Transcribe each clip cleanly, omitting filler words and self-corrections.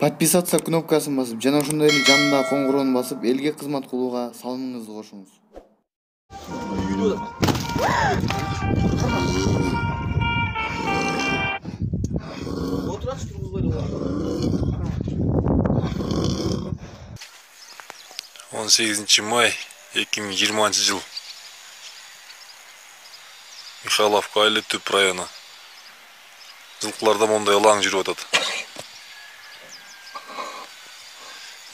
Подписаться кнопкасын басып, жана ошондой эле жанындагы коңгуроону басып, элге кызмат кылууга салымыңызды кошуңуз. Он 8 май 2020 жыл. Михайловка айылы Түп району. Жылкыларда мондай ылаң жүрүп атат.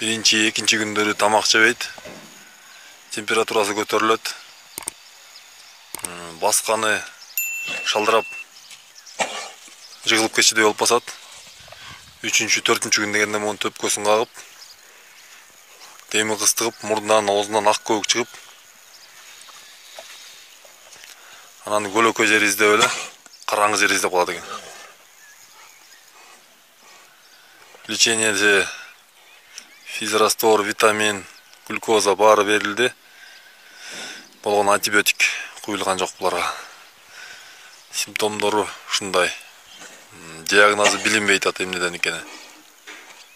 Биринчи, экинчи күндөрү тамак жебейт. Температурасы көтөрүлөт. Басканы шалдырап жыгылып кетчүдөй болуп басат. 3-4 күн дегенде монун төпкөсүн кагып, деми кыстыгып, мурдунан, оозунан ак көбүк чыгып, анан көлөкө жер издеп эле, караңгы жер издеп калат экен. Лечениеде физраствор, витамин, глюкоза баары берилди. Болгон антибиотик куюлган жок буларга. Симптомдору ушундай. Диагнозу билинбейт ат эмнеден экени.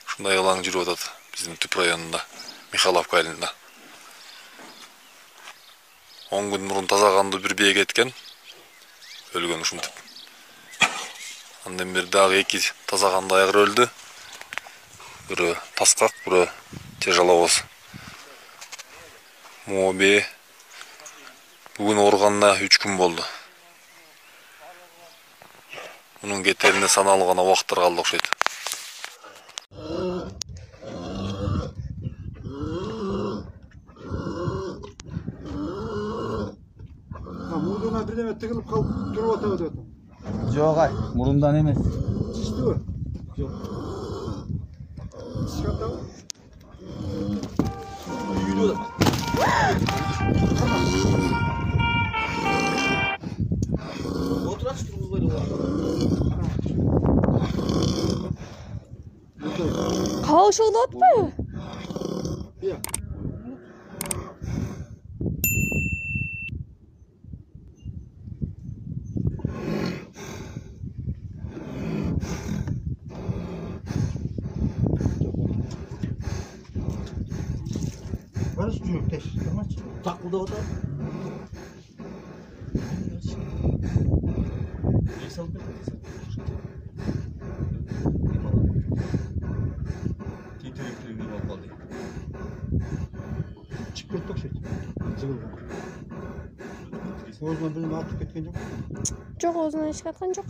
Ушундай ылаң жүрүп атат биздин Түп районунда, Михайловка айылында. 10 күн мурун тазаганды бир бие кеткен, өлгөн ушинтип. Андан бери дагы 2 тазаганды айгыр өлдү. Бирөө таскак, бирөө тяжеловоз. Моби бүгүн ооруганына 3 күн болду. Мунун кетерине саналуу гана убакыттар калды окшойт. Мурдуна бирдеме тыгылып калып туруп атабы деп атам. Жок ай, мурундан эмес. Чичтиби? Жок. Чичкандабы? Үйдү атам. Отурачы тургузбай эле. Кабак шогулуп атпайбы? Иә. Барış жүрөктеш. Такылдап атат. Çıkıp kettik şey. Zıvılgan. Oğuzdan birine atıp ketken yok. Жок, оозунан эч аткан жок.